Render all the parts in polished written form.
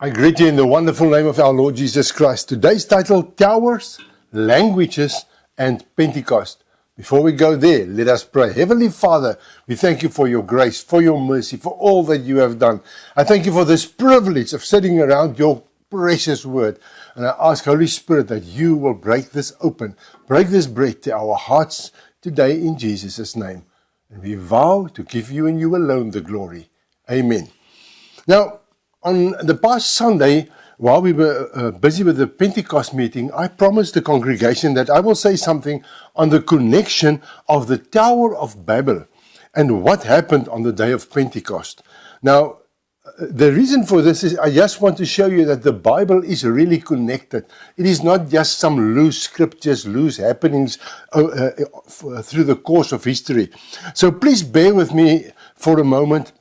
I greet you in the wonderful name of our Lord Jesus Christ. Today's title, Towers, Languages, and Pentecost. Before we go there, let us pray. Heavenly Father, we thank you for your grace, for your mercy, for all that you have done. I thank you for this privilege of sitting around your precious word. And I ask, Holy Spirit, that you will break this open, break this bread to our hearts today in Jesus' name. And we vow to give you and you alone the glory. Amen. Now, on the past Sunday, while we were busy with the Pentecost meeting, I promised the congregation that I will say something on the connection of the Tower of Babel and what happened on the day of Pentecost. Now, the reason for this is I just want to show you that the Bible is really connected. It is not just some loose scriptures, loose happenings through the course of history. So please bear with me for a moment.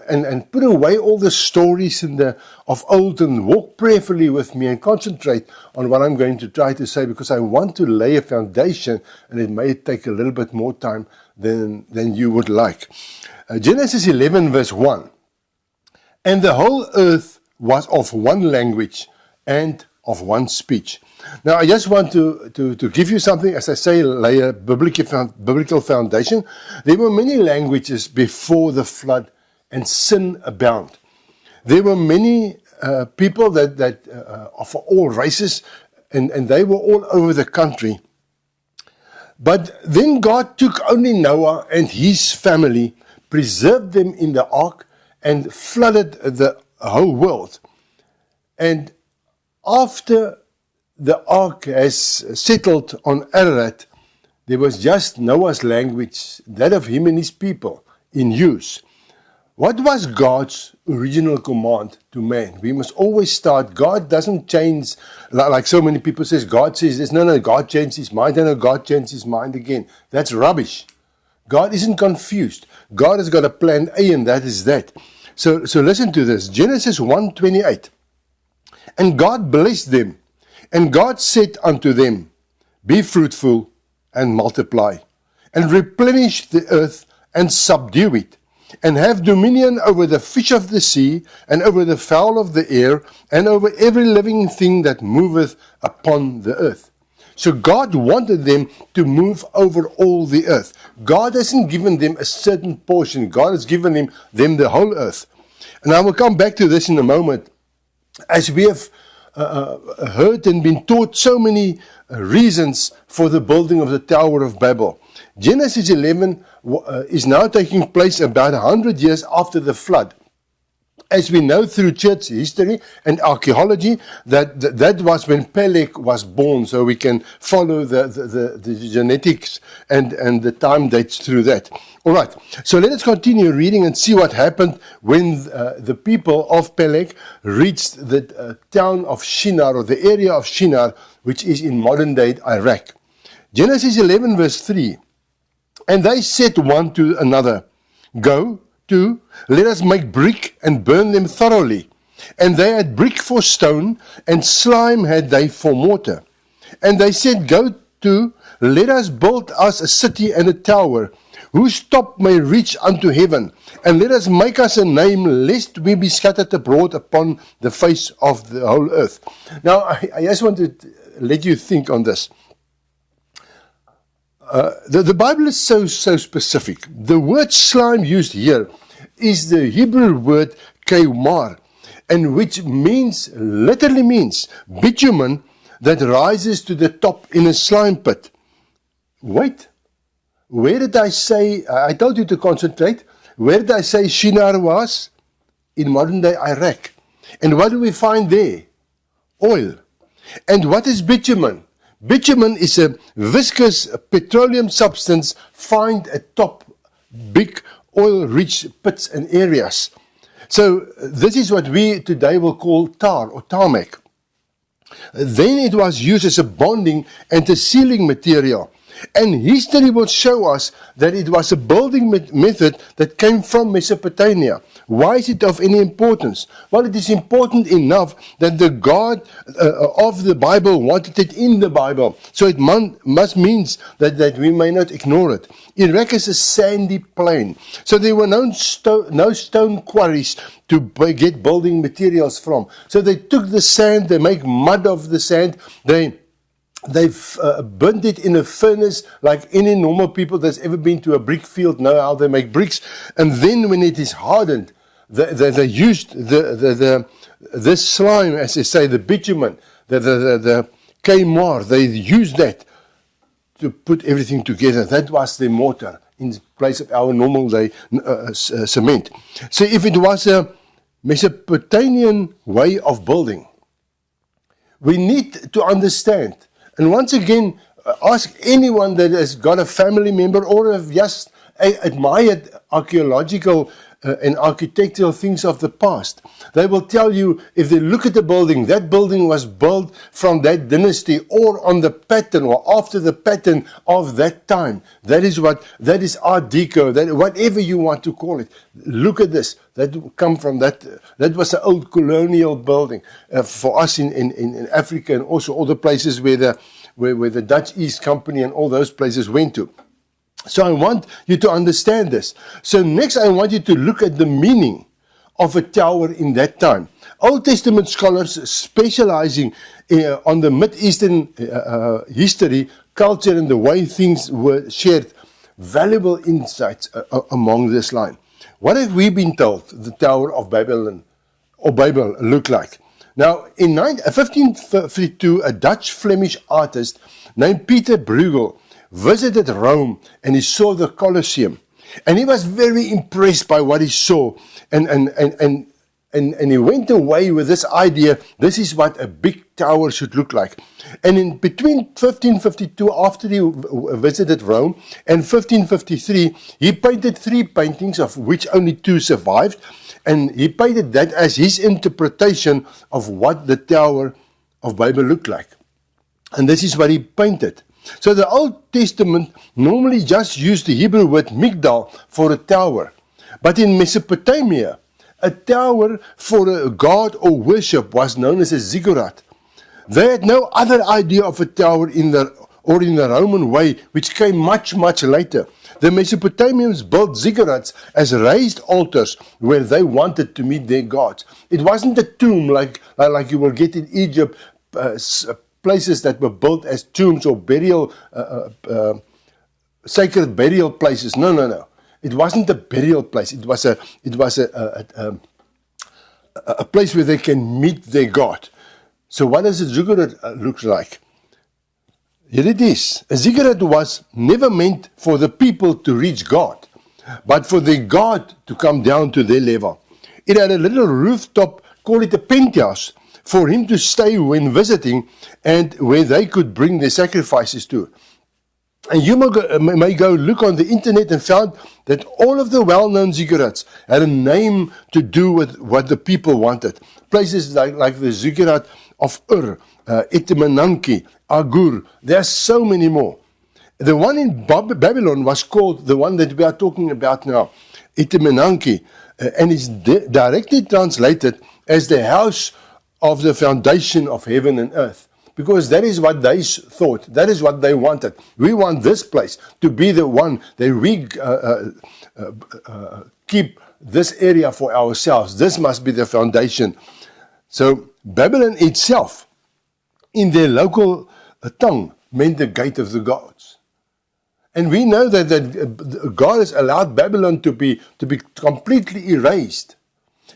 And put away all the stories of old and walk prayerfully with me and concentrate on what I'm going to try to say, because I want to lay a foundation, and it may take a little bit more time than you would like. Genesis 11 verse 1. And the whole earth was of one language and of one speech. Now I just want to give you something, as I say, lay a biblical foundation. There were many languages before the flood, and sin abound. There were many people that of all races, and they were all over the country. But then God took only Noah and his family, preserved them in the ark, and flooded the whole world. And after the ark has settled on Ararat, there was just Noah's language, that of him and his people, in use. What was God's original command to man? We must always start. God doesn't change, like so many people say. God says this. No, God changed his mind. No, God changed his mind again. That's rubbish. God isn't confused. God has got a plan A, and that is that. So listen to this. Genesis 1:28. And God blessed them, and God said unto them, Be fruitful and multiply, and replenish the earth and subdue it, and have dominion over the fish of the sea, and over the fowl of the air, and over every living thing that moveth upon the earth. So God wanted them to move over all the earth. God hasn't given them a certain portion. God has given them the whole earth. And I will come back to this in a moment. As we have heard and been taught so many reasons for the building of the Tower of Babel. Genesis 11 is now taking place about 100 years after the flood. As we know through church history and archaeology, that was when Peleg was born, so we can follow the genetics and the time dates through that. All right, so let us continue reading and see what happened when the people of Peleg reached the town of Shinar, or the area of Shinar, which is in modern-day Iraq. Genesis 11 verse 3. And they said one to another, Go to, let us make brick and burn them thoroughly. And they had brick for stone, and slime had they for mortar. And they said, Go to, let us build us a city and a tower, whose top may reach unto heaven. And let us make us a name, lest we be scattered abroad upon the face of the whole earth. Now, I just want to let you think on this. The Bible is so specific. The word slime used here is the Hebrew word keumar, and which literally means bitumen that rises to the top in a slime pit. Wait, where did I say, I told you to concentrate, where did I say Shinar was? In modern day Iraq. And what do we find there? Oil. And what is bitumen? Bitumen is a viscous petroleum substance found atop big oil-rich pits and areas. So this is what we today will call tar or tarmac. Then it was used as a bonding and a sealing material. And history will show us that it was a building method that came from Mesopotamia. Why is it of any importance? Well, it is important enough that the God of the Bible wanted it in the Bible. So it must means that we may not ignore it. Iraq is a sandy plain. So there were no stone quarries to get building materials from. So they took the sand, they make mud of the sand, They've burnt it in a furnace like any normal people that's ever been to a brick field know how they make bricks. And then when it is hardened, they used this slime, as they say, the bitumen, the Kmar, they used that to put everything together. That was the mortar in place of our normal day cement. So if it was a Mesopotamian way of building, we need to understand. And once again, ask anyone that has got a family member or have just admired archaeological and architectural things of the past. They will tell you, if they look at the building, that building was built from that dynasty or on the pattern or after the pattern of that time. That is Art Deco, that whatever you want to call it. Look at this. That come from that was an old colonial building for us in Africa and also other places where the Dutch East Company and all those places went to. So I want you to understand this. So next I want you to look at the meaning of a tower in that time. Old Testament scholars specializing on the Mid-Eastern history, culture and the way things were shared valuable insights among this line. What have we been told the Tower of Babylon or Babel looked like? Now, in 1552, a Dutch-Flemish artist named Peter Bruegel visited Rome and he saw the Colosseum. And he was very impressed by what he saw. And he went away with this idea, this is what a big tower should look like. And in between 1552, after he visited Rome, and 1553, he painted 3 paintings, of which only 2 survived. And he painted that as his interpretation of what the Tower of Babel looked like. And this is what he painted. So the Old Testament normally just used the Hebrew word Migdal for a tower. But in Mesopotamia, a tower for a god or worship was known as a ziggurat. They had no other idea of a tower in the Roman way, which came much, much later. The Mesopotamians built ziggurats as raised altars where they wanted to meet their gods. It wasn't a tomb like you will get in Egypt, places that were built as tombs or burial, sacred burial places. No. It wasn't a burial place. It was a place where they can meet their God. So what does a ziggurat look like? Here it is. A ziggurat was never meant for the people to reach God, but for the God to come down to their level. It had a little rooftop, call it a penthouse, for him to stay when visiting and where they could bring their sacrifices to. And you may go look on the internet and found that all of the well-known ziggurats had a name to do with what the people wanted. Places like the ziggurat of Ur, Etemenanki, Agur, there are so many more. The one in Babylon was called, the one that we are talking about now, Etemenanki, and is directly translated as the house of the foundation of heaven and earth. Because that is what they thought, that is what they wanted. We want this place to be the one that we keep this area for ourselves. This must be the foundation. So Babylon itself, in their local tongue, meant the gate of the gods. And we know that God has allowed Babylon to be completely erased.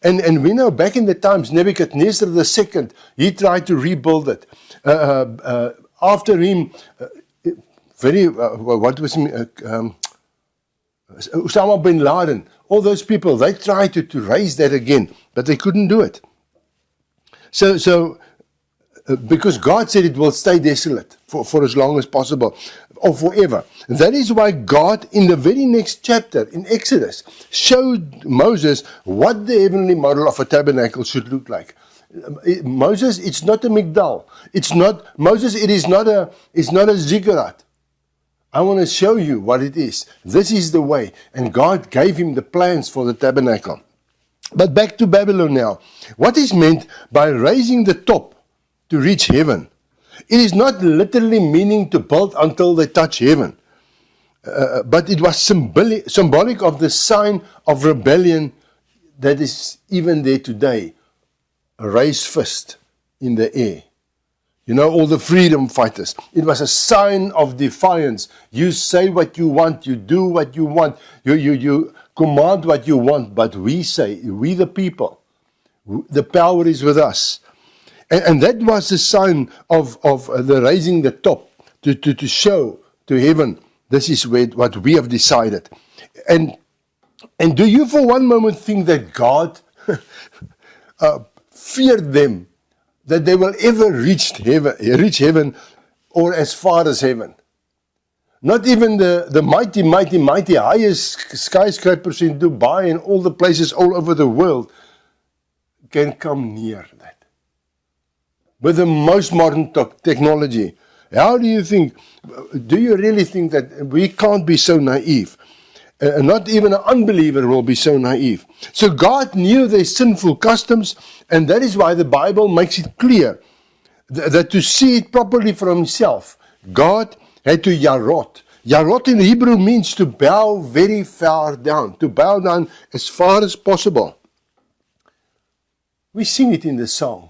And we know back in the times, Nebuchadnezzar II, he tried to rebuild it. After him, Osama bin Laden, all those people, they tried to raise that again, but they couldn't do it. So because God said it will stay desolate for as long as possible, or forever. And that is why God, in the very next chapter, in Exodus, showed Moses what the heavenly model of a tabernacle should look like. Moses, it's not a migdal. It is not a ziggurat. I want to show you what it is. This is the way. And God gave him the plans for the tabernacle. But back to Babylon now. What is meant by raising the top to reach heaven? It is not literally meaning to build until they touch heaven. But it was symbolic of the sign of rebellion that is even there today. A raised fist in the air. You know, all the freedom fighters. It was a sign of defiance. You say what you want, you do what you want, you command what you want, but we say, we the people, the power is with us. And that was the sign of the raising the top to show to heaven, this is what we have decided. And do you for one moment think that God feared them, that they will ever reach heaven or as far as heaven? Not even the mighty highest skyscrapers in Dubai and all the places all over the world can come near that. With the most modern technology. How do you think, do you really think that we can't be so naive? Not even an unbeliever will be so naive. So God knew their sinful customs, and that is why the Bible makes it clear that to see it properly for himself, God had to yarot. Yarot in Hebrew means to bow very far down, to bow down as far as possible. We sing it in the song.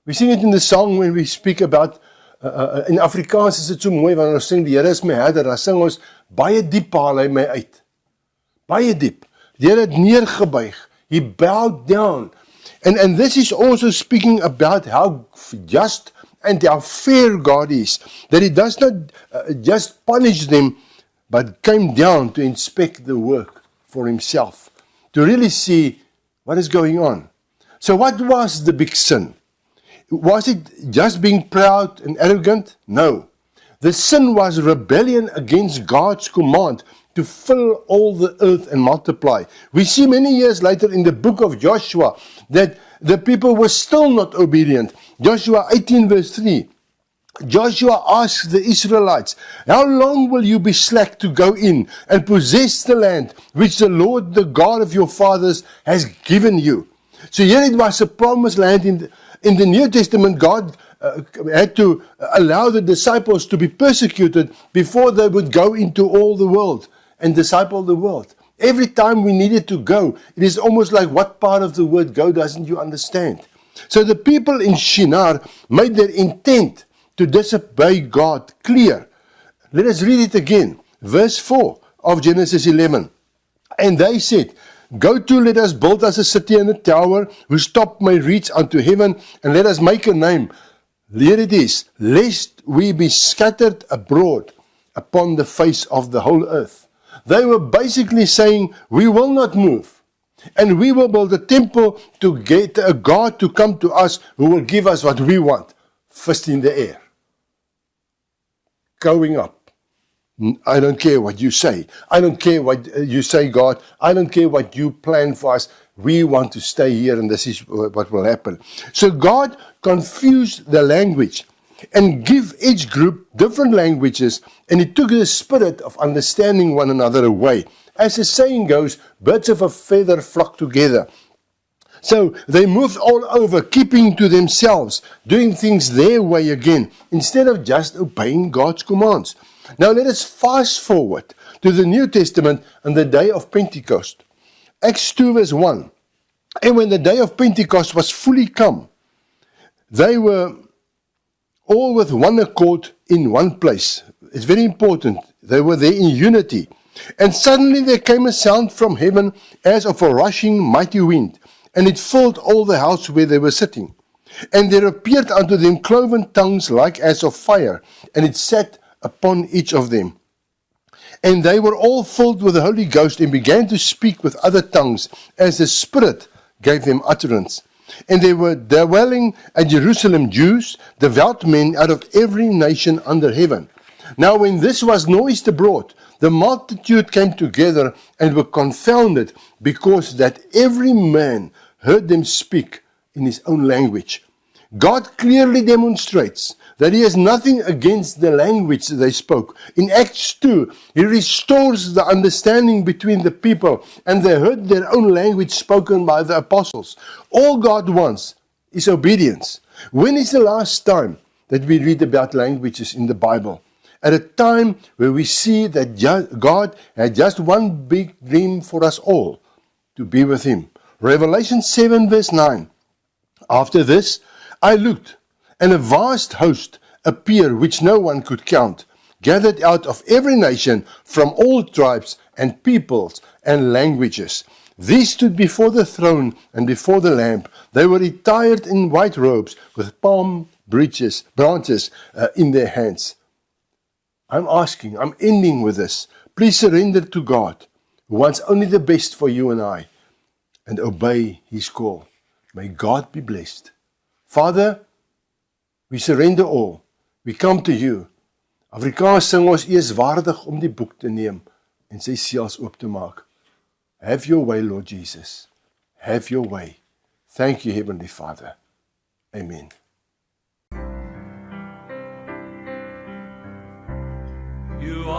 We sing it in the song when we speak about, in Afrikaans is dit so mooi, wanneer ons sing, die Here is my herder, dan sing ons, baie diep haal hy my uit. Baie diep. Die Here het neergebuig. He bowed down. And this is also speaking about how just and how fair God is. That he does not just punish them, but came down to inspect the work for himself. To really see what is going on. So what was the big sin? Was it just being proud and arrogant? No. The sin was rebellion against God's command to fill all the earth and multiply. We see many years later in the book of Joshua that the people were still not obedient. Joshua 18 verse 3. Joshua asked the Israelites, how long will you be slack to go in and possess the land which the Lord, the God of your fathers, has given you? So here it was a promised land. In the New Testament, God had to allow the disciples to be persecuted before they would go into all the world and disciple the world. Every time we needed to go, it is almost like what part of the word go doesn't you understand? So the people in Shinar made their intent to disobey God clear. Let us read it again. Verse 4 of Genesis 11. And they said, go to, let us build us a city and a tower, whose top may reach unto heaven, and let us make a name. Here it is, lest we be scattered abroad upon the face of the whole earth. They were basically saying, we will not move, and we will build a temple to get a God to come to us who will give us what we want. Fist in the air. Going up. I don't care what you say. I don't care what you say, God. I don't care what you plan for us. We want to stay here, and this is what will happen. So God confused the language and give each group different languages, and he took the spirit of understanding one another away. As the saying goes, birds of a feather flock together. So they moved all over, keeping to themselves, doing things their way again, instead of just obeying God's commands. Now let us fast forward to the New Testament on the day of Pentecost. Acts 2 verse 1. And when the day of Pentecost was fully come, they were all with one accord in one place. It's very important. They were there in unity. And suddenly there came a sound from heaven as of a rushing mighty wind, and it filled all the house where they were sitting. And there appeared unto them cloven tongues like as of fire, and it sat upon each of them. And they were all filled with the Holy Ghost and began to speak with other tongues as the Spirit gave them utterance. And there were dwelling at Jerusalem Jews, devout men out of every nation under heaven. Now when this was noised abroad, the multitude came together and were confounded, because that every man heard them speak in his own language. God clearly demonstrates that He has nothing against the language they spoke. In Acts 2, He restores the understanding between the people, and they heard their own language spoken by the apostles. All God wants is obedience. When is the last time that we read about languages in the Bible? At a time where we see that God had just one big dream for us all, to be with Him. Revelation 7 verse 9. After this, I looked, and a vast host appeared which no one could count, gathered out of every nation from all tribes and peoples and languages. These stood before the throne and before the Lamb. They were attired in white robes with palm branches in their hands. I'm ending with this. Please surrender to God, who wants only the best for you and I, and obey His call. May God be blessed. Father, we surrender all. We come to you. Afrikaans sing ons, U is waardig om die boek te neem en sy seels oop te maak. Have your way, Lord Jesus. Have your way. Thank you, Heavenly Father. Amen. You